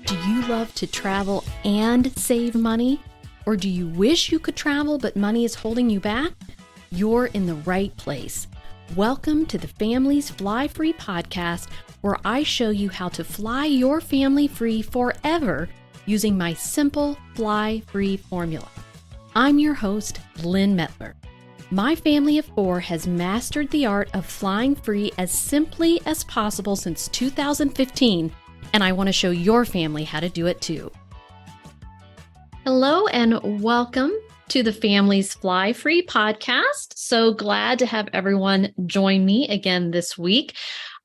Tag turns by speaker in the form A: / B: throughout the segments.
A: Do you love to travel and save money? Or do you wish you could travel but money is holding you back? You're in the right place. Welcome to the Family's Flyfree podcast, where I show you how to fly your family free forever using my simple fly-free formula. I'm your host, Lynn Mettler. My family of four has mastered the art of flying free as simply as possible since 2015, and I want to show your family how to do it too. Hello and welcome to the Family's Flyfree podcast. So glad to have everyone join me again this week.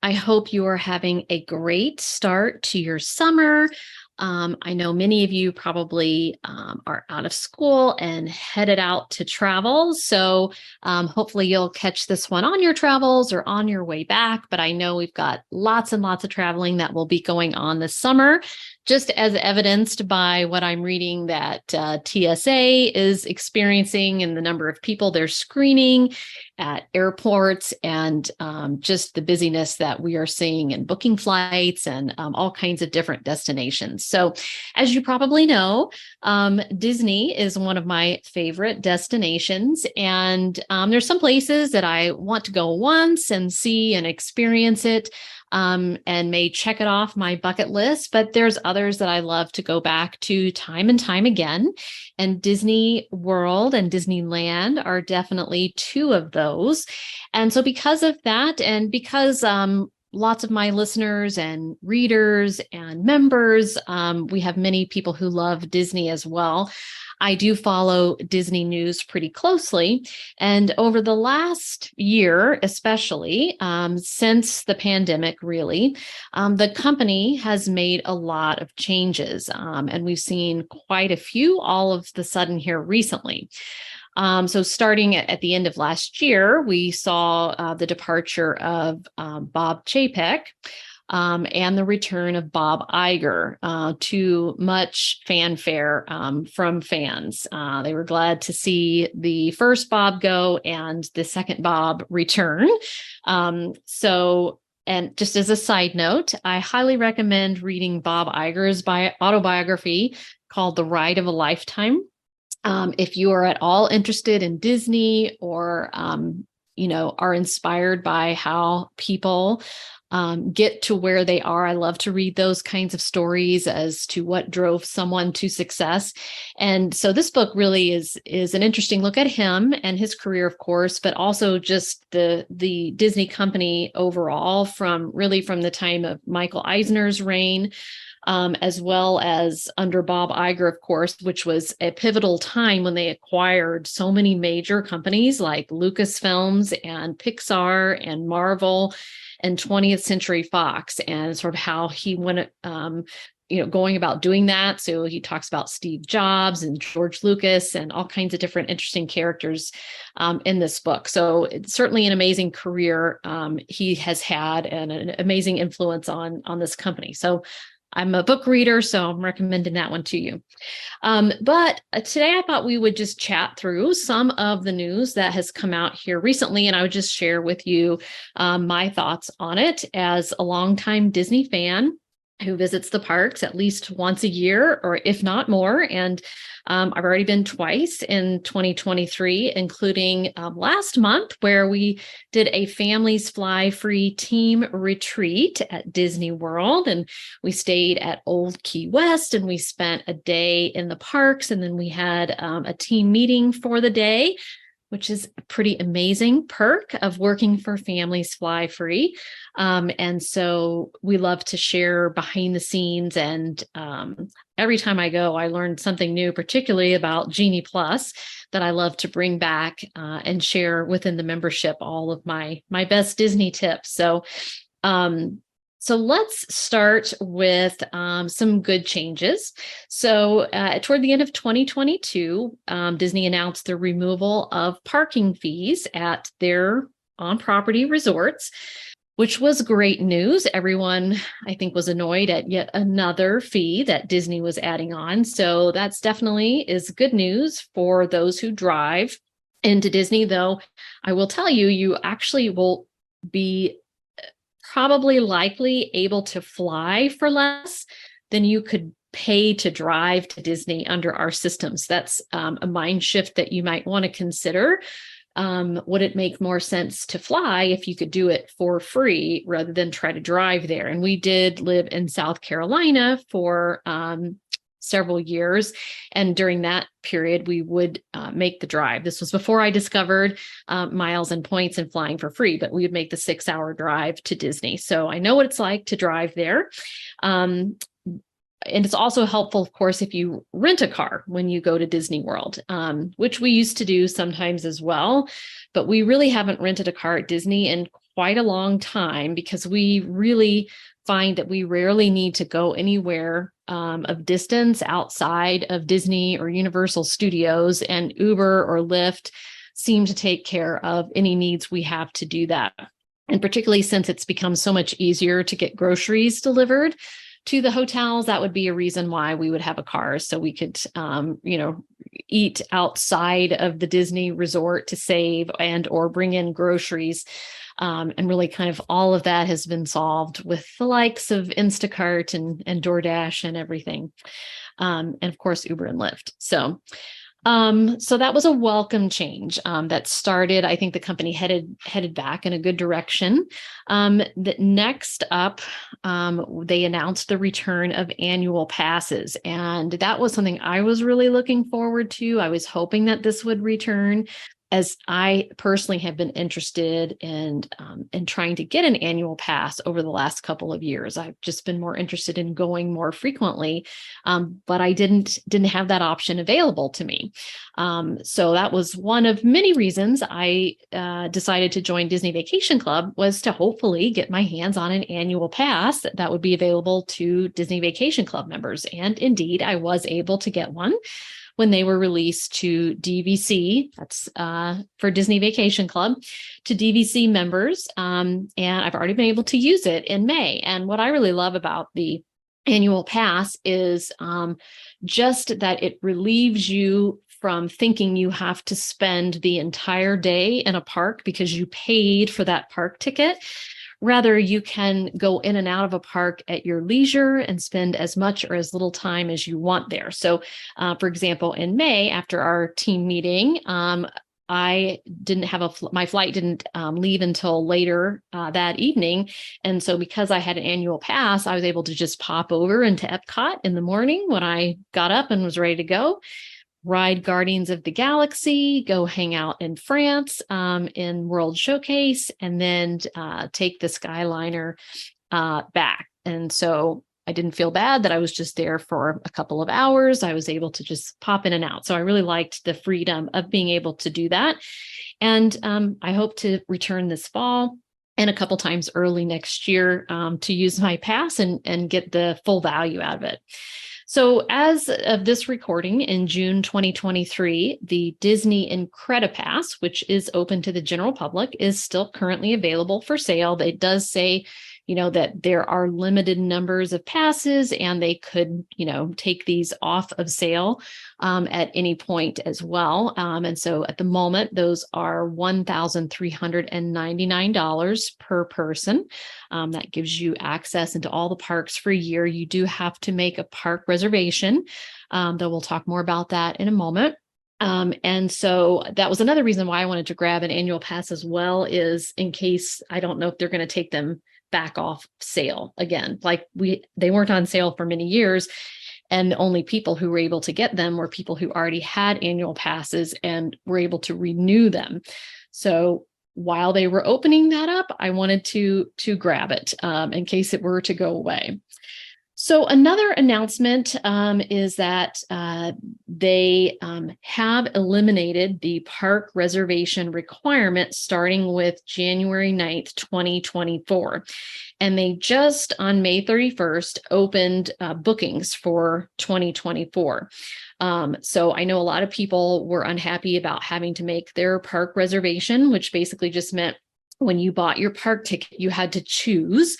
A: I hope you are having a great start to your summer. I know many of you probably are out of school and headed out to travel. So hopefully you'll catch this one on your travels or on your way back. But I know we've got lots and lots of traveling that will be going on this summer, just as evidenced by what I'm reading that TSA is experiencing and the number of people they're screening at airports and just the busyness that we are seeing in booking flights and all kinds of different destinations. So as you probably know, Disney is one of my favorite destinations. And there's some places that I want to go once and see and experience it. And may check it off my bucket list, but there's others that I love to go back to time and time again. And Disney World and Disneyland are definitely two of those. And so because of that, and because lots of my listeners and readers and members, we have many people who love Disney as well. I do follow Disney news pretty closely. And over the last year, especially since the pandemic, really, the company has made a lot of changes. And we've seen quite a few all of the sudden here recently. So starting at the end of last year, we saw the departure of Bob Chapek. And the return of Bob Iger to much fanfare from fans. They were glad to see the first Bob go and the second Bob return. And just as a side note, I highly recommend reading Bob Iger's autobiography called The Ride of a Lifetime. If you are at all interested in Disney or, are inspired by how people get to where they are. I love to read those kinds of stories as to what drove someone to success. And so this book really is an interesting look at him and his career, of course, but also just the Disney company overall from the time of Michael Eisner's reign, as well as under Bob Iger, of course, which was a pivotal time when they acquired so many major companies like Lucasfilms and Pixar and Marvel and 20th Century Fox, and sort of how he went, going about doing that. So he talks about Steve Jobs and George Lucas and all kinds of different interesting characters in this book. So it's certainly an amazing career he has had and an amazing influence on this company. So I'm a book reader, so I'm recommending that one to you. But today I thought we would just chat through some of the news that has come out here recently, and I would just share with you my thoughts on it as a longtime Disney fan who visits the parks at least once a year, or if not more. And I've already been twice in 2023, including last month, where we did a Families Fly Free team retreat at Disney World. And we stayed at Old Key West and we spent a day in the parks. And then we had a team meeting for the day, which is a pretty amazing perk of working for Families Fly Free. And so we love to share behind the scenes. And every time I go, I learn something new, particularly about Genie Plus, that I love to bring back and share within the membership all of my best Disney tips. So let's start with some good changes. So toward the end of 2022, Disney announced the removal of parking fees at their on-property resorts, which was great news. Everyone, I think, was annoyed at yet another fee that Disney was adding on. So that's definitely is good news for those who drive into Disney, though I will tell you, you actually will be probably likely able to fly for less then you could pay to drive to Disney under our systems. That's a mind shift that you might want to consider. Would it make more sense to fly if you could do it for free rather than try to drive there? And we did live in South Carolina for several years. And during that period, we would make the drive. This was before I discovered miles and points and flying for free, but we would make the 6-hour drive to Disney. So I know what it's like to drive there. And it's also helpful, of course, if you rent a car when you go to Disney World, which we used to do sometimes as well. But we really haven't rented a car at Disney in quite a long time because we really find that we rarely need to go anywhere of distance outside of Disney or Universal Studios, and Uber or Lyft seem to take care of any needs we have to do that. And particularly since it's become so much easier to get groceries delivered to the hotels, that would be a reason why we would have a car, so we could, eat outside of the Disney resort to save and or bring in groceries. And really kind of all of that has been solved with the likes of Instacart and DoorDash and everything. And of course, Uber and Lyft. So that was a welcome change that started. I think the company headed back in a good direction. That next up, they announced the return of annual passes, and that was something I was really looking forward to. I was hoping that this would return, as I personally have been interested in trying to get an annual pass over the last couple of years. I've just been more interested in going more frequently, but I didn't have that option available to me. So that was one of many reasons I decided to join Disney Vacation Club, was to hopefully get my hands on an annual pass that would be available to Disney Vacation Club members. And indeed, I was able to get one when they were released to DVC, that's for Disney Vacation Club, to DVC members. And I've already been able to use it in May. And what I really love about the annual pass is just that it relieves you from thinking you have to spend the entire day in a park because you paid for that park ticket. Rather, you can go in and out of a park at your leisure and spend as much or as little time as you want there. So, for example, in May, after our team meeting, I didn't have my flight didn't leave until later that evening. And so because I had an annual pass, I was able to just pop over into Epcot in the morning when I got up and was ready to go, ride Guardians of the Galaxy, go hang out in France in World Showcase, and then take the Skyliner back. And so I didn't feel bad that I was just there for a couple of hours. I was able to just pop in and out. So I really liked the freedom of being able to do that. And I hope to return this fall and a couple times early next year to use my pass and get the full value out of it. So as of this recording in June 2023, the Disney Incredipass, which is open to the general public, is still currently available for sale. It does say, that there are limited numbers of passes and they could, take these off of sale at any point as well. And so at the moment, those are $1,399 per person. That gives you access into all the parks for a year. You do have to make a park reservation, though we'll talk more about that in a moment. And so that was another reason why I wanted to grab an annual pass as well, is in case, I don't know if they're going to take them back off sale again. Like they weren't on sale for many years, and the only people who were able to get them were people who already had annual passes and were able to renew them. So while they were opening that up, I wanted to grab it in case it were to go away. So another announcement is that they have eliminated the park reservation requirement starting with January 9th, 2024. And they just on May 31st opened bookings for 2024. So I know a lot of people were unhappy about having to make their park reservation, which basically just meant when you bought your park ticket, you had to choose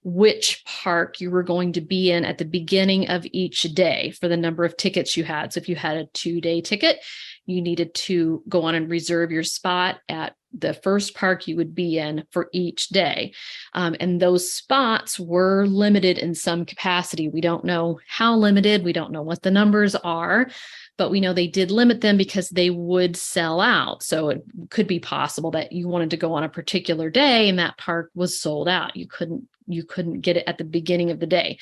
A: which park you were going to be in at the beginning of each day for the number of tickets you had. So if you had a 2-day ticket, you needed to go on and reserve your spot at the first park you would be in for each day. And those spots were limited in some capacity. We don't know how limited, we don't know what the numbers are, but we know they did limit them because they would sell out. So it could be possible that you wanted to go on a particular day and that park was sold out. You couldn't get it at the beginning of the day.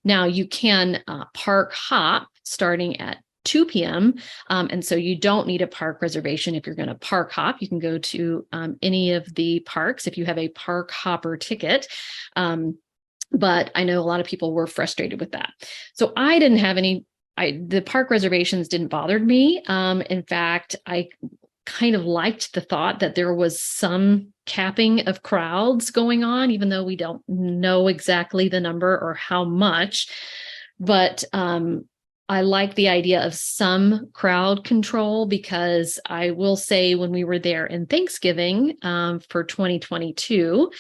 A: Now you can park hop starting at 2 p.m. And so you don't need a park reservation if you're going to park hop. You can go to any of the parks if you have a park hopper ticket. But I know a lot of people were frustrated with that. So I didn't have any, the park reservations didn't bother me. In fact, I kind of liked the thought that there was some capping of crowds going on, even though we don't know exactly the number or how much. But I like the idea of some crowd control, because I will say when we were there in Thanksgiving for 2022,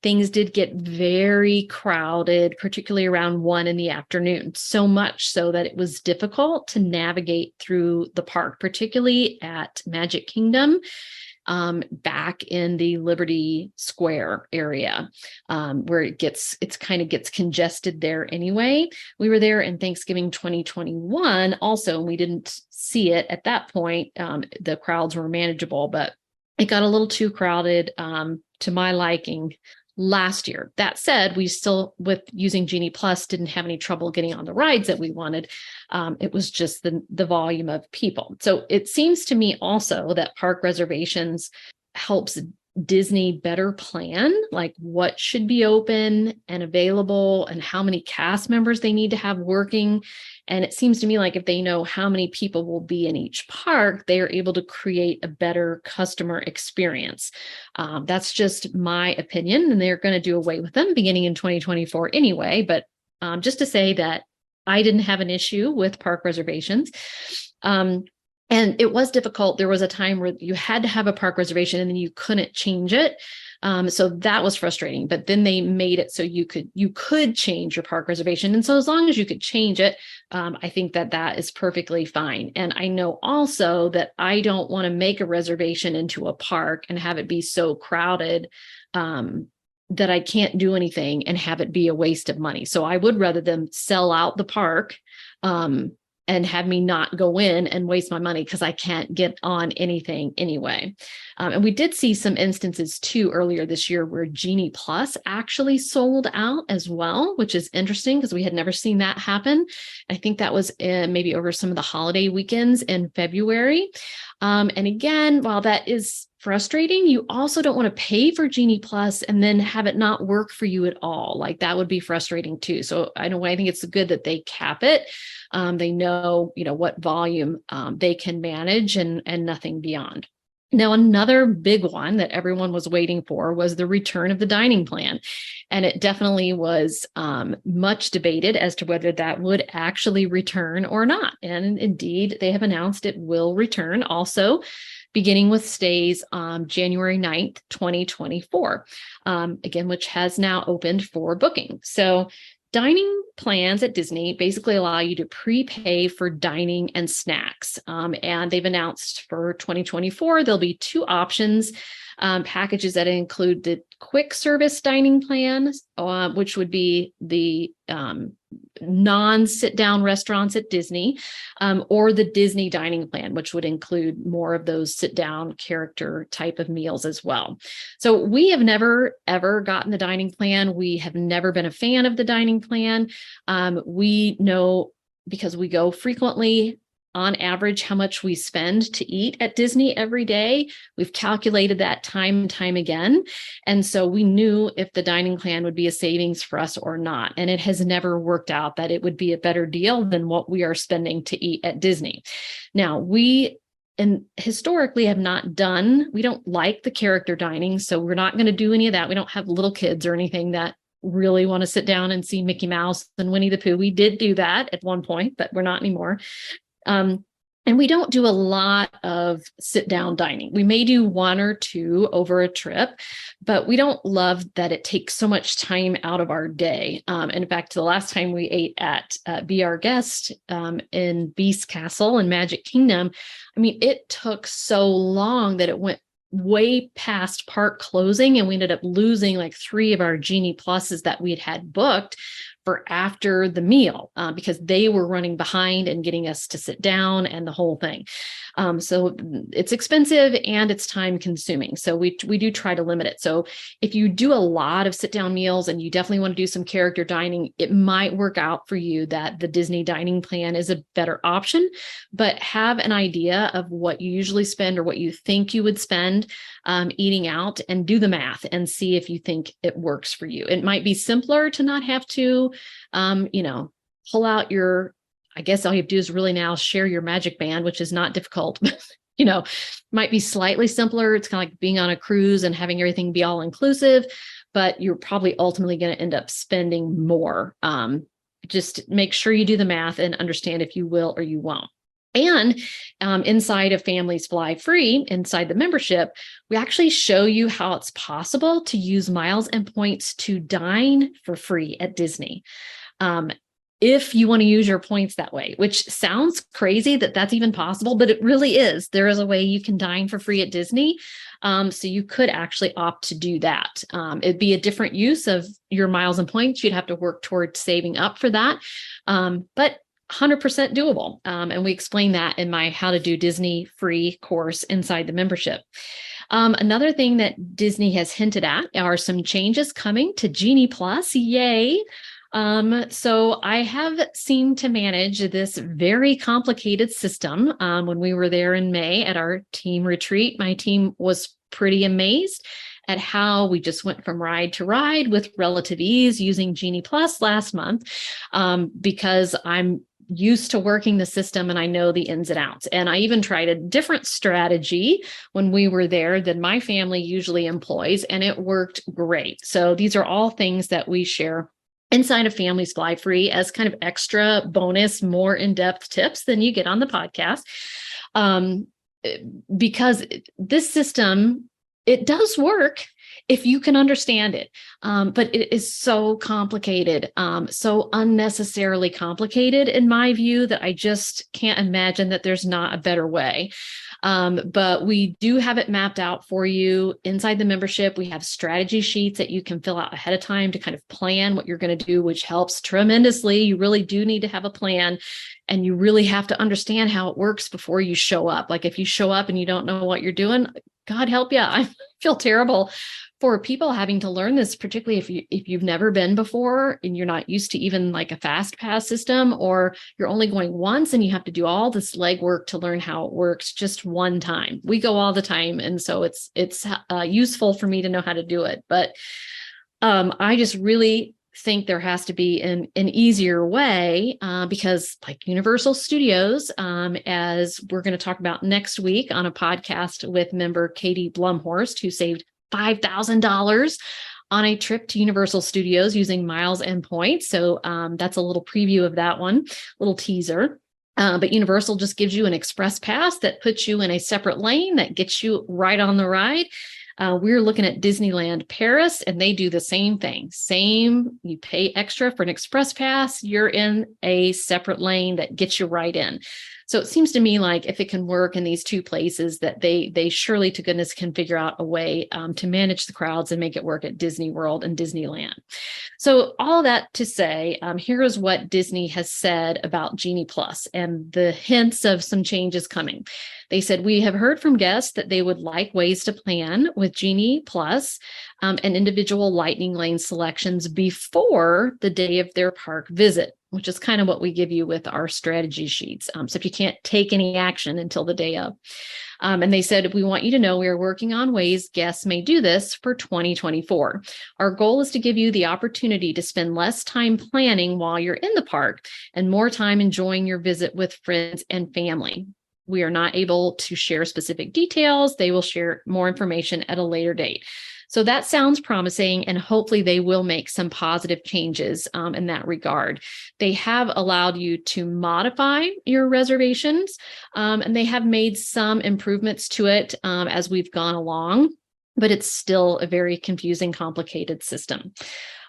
A: things did get very crowded, particularly around 1 p.m. So much so that it was difficult to navigate through the park, particularly at Magic Kingdom, back in the Liberty Square area, where it kind of gets congested there anyway. We were there in Thanksgiving 2021 also, and we didn't see it at that point. The crowds were manageable, but it got a little too crowded to my liking last year. That said, we still, with using Genie Plus, didn't have any trouble getting on the rides that we wanted. It was just the volume of people. So it seems to me also that park reservations helps Disney better plan, like what should be open and available and how many cast members they need to have working. And it seems to me like if they know how many people will be in each park, they are able to create a better customer experience. That's just my opinion, and they're going to do away with them beginning in 2024 anyway. But just to say that I didn't have an issue with park reservations. And it was difficult. There was a time where you had to have a park reservation and then you couldn't change it. So that was frustrating, but then they made it so you could change your park reservation. And so as long as you could change it, I think that is perfectly fine. And I know also that I don't want to make a reservation into a park and have it be so crowded that I can't do anything and have it be a waste of money. So I would rather them sell out the park, and have me not go in and waste my money because I can't get on anything anyway. And we did see some instances too earlier this year where Genie Plus actually sold out as well, which is interesting because we had never seen that happen. I think that was maybe over some of the holiday weekends in February. And again, while that is frustrating, you also don't want to pay for Genie Plus and then have it not work for you at all. Like that would be frustrating too. So I think it's good that they cap it. They know, what volume they can manage and nothing beyond. Now, another big one that everyone was waiting for was the return of the dining plan. And it definitely was much debated as to whether that would actually return or not. And indeed, they have announced it will return also, beginning with stays on January 9th, 2024, again, which has now opened for booking. So dining plans at Disney basically allow you to prepay for dining and snacks. And they've announced for 2024, there'll be 2 options, packages that include the quick service dining plan, which would be the non-sit down restaurants at Disney, or the Disney dining plan, which would include more of those sit down character type of meals as well. So we have never, ever gotten the dining plan. We have never been a fan of the dining plan. We know because we go frequently, on average, how much we spend to eat at Disney every day. We've calculated that time and time again. And so we knew if the dining plan would be a savings for us or not. And it has never worked out that it would be a better deal than what we are spending to eat at Disney. Now, we historically we don't like the character dining. So we're not going to do any of that. We don't have little kids or anything that really want to sit down and see Mickey Mouse and Winnie the Pooh. We did do that at one point, but we're not anymore. And we don't do a lot of sit down dining. We may do 1 or 2 over a trip, but we don't love that it takes so much time out of our day. And in fact, the last time we ate at Be Our Guest in Beast Castle and Magic Kingdom, it took so long that it went way past park closing, and we ended up losing like 3 of our Genie Pluses that we'd had booked for after the meal because they were running behind and getting us to sit down and the whole thing. So it's expensive and it's time consuming. So we do try to limit it. So if you do a lot of sit down meals and you definitely want to do some character dining, it might work out for you that the Disney dining plan is a better option, but have an idea of what you usually spend or what you think you would spend eating out, and do the math and see if you think it works for you. It might be simpler to not have to, pull out your, I guess all you have to do is really now share your magic band, which is not difficult, but might be slightly simpler. It's kind of like being on a cruise and having everything be all inclusive, but you're probably ultimately going to end up spending more. Just make sure you do the math and understand if you will or you won't. And inside of Families Fly Free, inside the membership, we actually show you how it's possible to use miles and points to dine for free at Disney. If you want to use your points that way, which sounds crazy that that's even possible, but it really is. There is a way you can dine for free at Disney. So you could actually opt to do that. It'd be a different use of your miles and points. You'd have to work towards saving up for that. But 100% doable. And we explain that in my How to Do Disney free course inside the membership. Another thing that Disney has hinted at are some changes coming to Genie Plus. Yay. So I have seemed to manage this very complicated system. When we were there in May at our team retreat, my team was pretty amazed at how we just went from ride to ride with relative ease using Genie Plus last month, because I'm used to working the system and I know the ins and outs. And I even tried a different strategy when we were there than my family usually employs, and it worked great. So these are all things that we share inside of Families Fly Free as kind of extra bonus, more in-depth tips than you get on the podcast. Because this system, it does work if you can understand it. But it is so complicated, so unnecessarily complicated in my view, that I just can't imagine that there's not a better way. But we do have it mapped out for you inside the membership. We have strategy sheets that you can fill out ahead of time to kind of plan what you're going to do, which helps tremendously. You really do need to have a plan, and you really have to understand how it works before you show up. Like if you show up and you don't know what you're doing, God help you. I feel terrible for people having to learn this, particularly if you've never been before and you're not used to even like a fast pass system, or you're only going once and you have to do all this legwork to learn how it works just one time. We go all the time, and so it's useful for me to know how to do it. But I just really think there has to be an easier way, because like Universal Studios, as we're going to talk about next week on a podcast with member Katie Blumhorst, who saved $5,000 on a trip to Universal Studios using miles and points. So that's a little preview of that one, little teaser. But Universal just gives you an express pass that puts you in a separate lane that gets you right on the ride. We're looking at Disneyland Paris, and they do the same thing. You pay extra for an express pass, you're in a separate lane that gets you right in. So it seems to me like if it can work in these two places, that they surely to goodness can figure out a way to manage the crowds and make it work at Disney World and Disneyland. So all that to say, here is what Disney has said about Genie Plus and the hints of some changes coming. They said, we have heard from guests that they would like ways to plan with Genie Plus and individual lightning lane selections before the day of their park visit, which is kind of what we give you with our strategy sheets. So if you can't take any action until the day of. And they said, we want you to know we are working on ways guests may do this for 2024. Our goal is to give you the opportunity to spend less time planning while you're in the park and more time enjoying your visit with friends and family. We are not able to share specific details. They will share more information at a later date. So that sounds promising, and hopefully they will make some positive changes in that regard. They have allowed you to modify your reservations, and they have made some improvements to it as we've gone along, but it's still a very confusing, complicated system.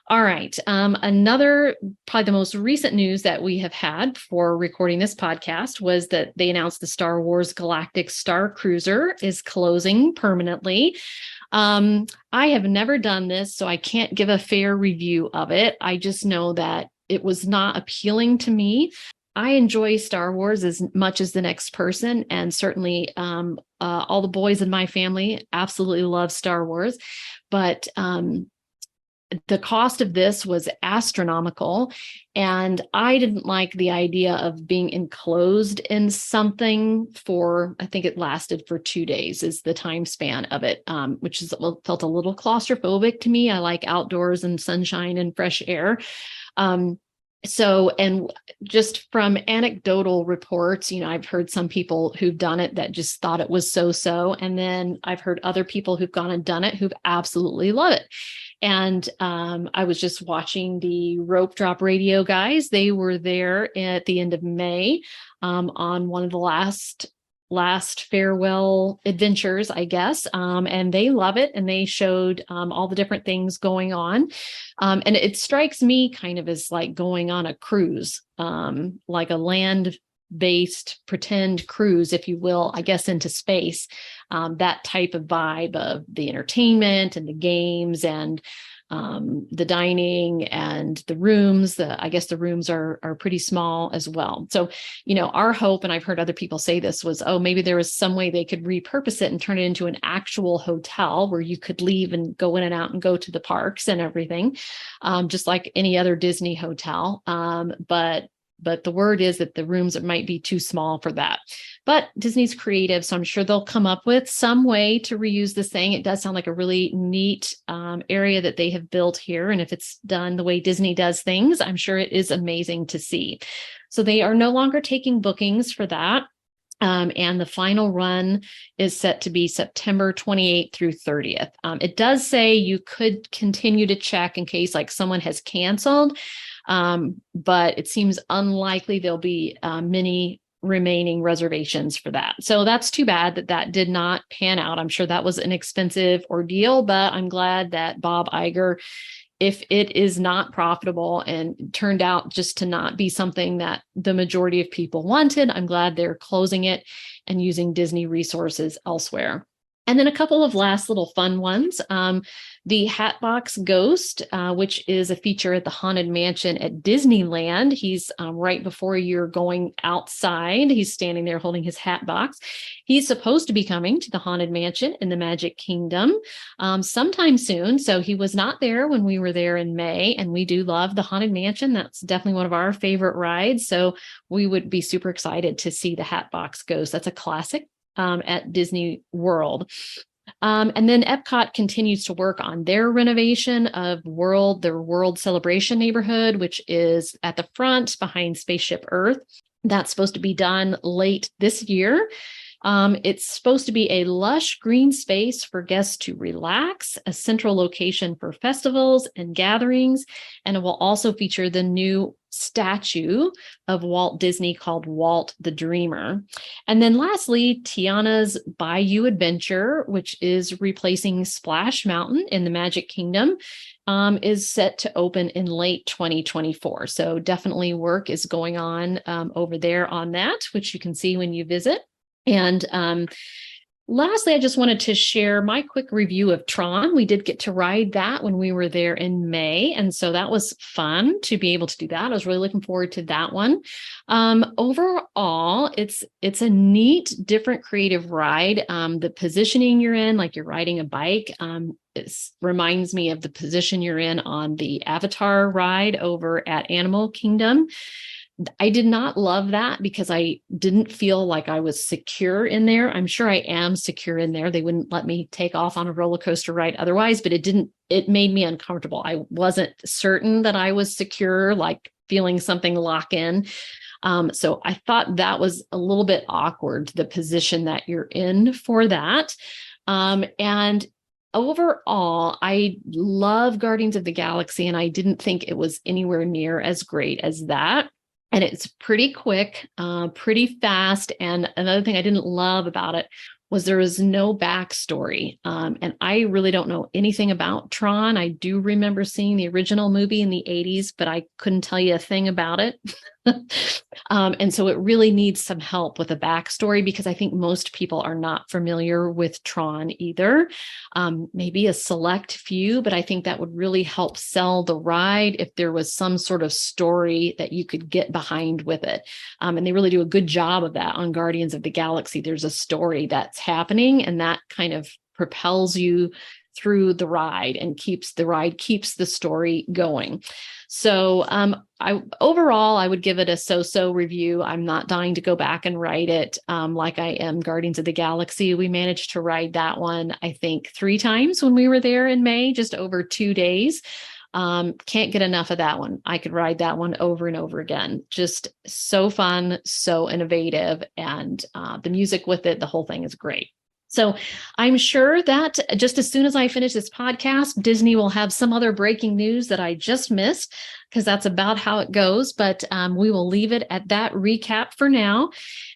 A: All right. Another, probably the most recent news that we have had for recording this podcast was that they announced the Star Wars Galactic Star Cruiser is closing permanently. I have never done this, so I can't give a fair review of it. I just know that it was not appealing to me. I enjoy Star Wars as much as the next person, and certainly all the boys in my family absolutely love Star Wars. But the cost of this was astronomical, and I didn't like the idea of being enclosed in something for, I think it lasted for 2 days is the time span of it, which felt a little claustrophobic to me. I like outdoors and sunshine and fresh air. And just from anecdotal reports, I've heard some people who've done it that just thought it was so-so. And then I've heard other people who've gone and done it who've absolutely love it. And I was just watching the Rope Drop Radio guys. They were there at the end of May on one of the last farewell adventures, I guess. And they love it. And they showed all the different things going on. And it strikes me kind of as like going on a cruise, like a land-based pretend cruise, if you will, I guess, into space. That type of vibe of the entertainment and the games and the dining and the rooms. I guess the rooms are pretty small as well. So, our hope, and I've heard other people say this, was, maybe there was some way they could repurpose it and turn it into an actual hotel where you could leave and go in and out and go to the parks and everything, just like any other Disney hotel. But the word is that the rooms might be too small for that. But Disney's creative, so I'm sure they'll come up with some way to reuse this thing. It does sound like a really neat area that they have built here. And if it's done the way Disney does things, I'm sure it is amazing to see. So they are no longer taking bookings for that. And the final run is set to be September 28th through 30th. It does say you could continue to check in case like someone has canceled. But it seems unlikely there'll be many remaining reservations for that. So that's too bad that did not pan out. I'm sure that was an expensive ordeal, but I'm glad that Bob Iger, if it is not profitable and turned out just to not be something that the majority of people wanted, I'm glad they're closing it and using Disney resources elsewhere. And then a couple of last little fun ones. The Hatbox Ghost, which is a feature at the Haunted Mansion at Disneyland. He's right before you're going outside. He's standing there holding his hat box. He's supposed to be coming to the Haunted Mansion in the Magic Kingdom sometime soon. So he was not there when we were there in May, and we do love the Haunted Mansion. That's definitely one of our favorite rides. So we would be super excited to see the Hatbox Ghost. That's a classic at Disney World. And then Epcot continues to work on their renovation of their World Celebration neighborhood, which is at the front behind Spaceship Earth. That's supposed to be done late this year. It's supposed to be a lush green space for guests to relax, a central location for festivals and gatherings, and it will also feature the new statue of Walt Disney called Walt the Dreamer. And then lastly, Tiana's Bayou Adventure, which is replacing Splash Mountain in the Magic Kingdom, is set to open in late 2024. So definitely work is going on over there on that, which you can see when you visit. And lastly, I just wanted to share my quick review of Tron. We did get to ride that when we were there in May. And so that was fun to be able to do that. I was really looking forward to that one. Overall, it's a neat, different creative ride. The positioning you're in, like you're riding a bike, it reminds me of the position you're in on the Avatar ride over at Animal Kingdom. I did not love that because I didn't feel like I was secure in there. I'm sure I am secure in there. They wouldn't let me take off on a roller coaster ride otherwise, but it made me uncomfortable. I wasn't certain that I was secure, like feeling something lock in. So I thought that was a little bit awkward, the position that you're in for that. And overall, I love Guardians of the Galaxy, and I didn't think it was anywhere near as great as that. And it's pretty quick, pretty fast. And another thing I didn't love about it was there was no backstory. And I really don't know anything about Tron. I do remember seeing the original movie in the 80s, but I couldn't tell you a thing about it. And so it really needs some help with a backstory, because I think most people are not familiar with Tron either. Maybe a select few, but I think that would really help sell the ride if there was some sort of story that you could get behind with it. And they really do a good job of that on Guardians of the Galaxy. There's a story that's happening, and that kind of propels you through the ride and keeps the story going. So overall, I would give it a so-so review. I'm not dying to go back and ride it like I am Guardians of the Galaxy. We managed to ride that one, I think, 3 times when we were there in May, just over 2 days. Can't get enough of that one. I could ride that one over and over again. Just so fun, so innovative, and the music with it, the whole thing is great. So I'm sure that just as soon as I finish this podcast, Disney will have some other breaking news that I just missed, because that's about how it goes. But we will leave it at that recap for now.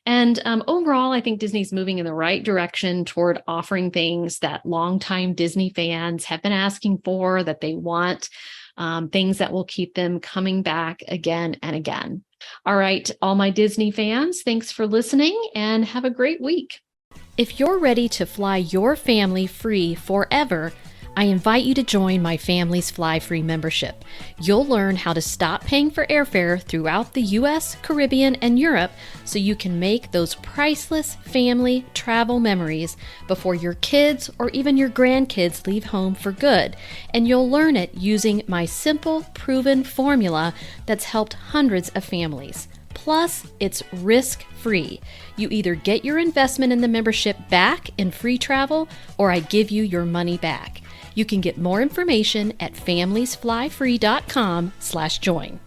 A: And overall, I think Disney's moving in the right direction toward offering things that longtime Disney fans have been asking for, that they want, things that will keep them coming back again and again. All right, all my Disney fans, thanks for listening and have a great week. If you're ready to fly your family free forever, I invite you to join my family's Flyfree membership. You'll learn how to stop paying for airfare throughout the US, Caribbean, and Europe, so you can make those priceless family travel memories before your kids or even your grandkids leave home for good. And you'll learn it using my simple, proven formula that's helped hundreds of families. Plus, it's risk-free. You either get your investment in the membership back in free travel, or I give you your money back. You can get more information at familiesflyfree.com/join.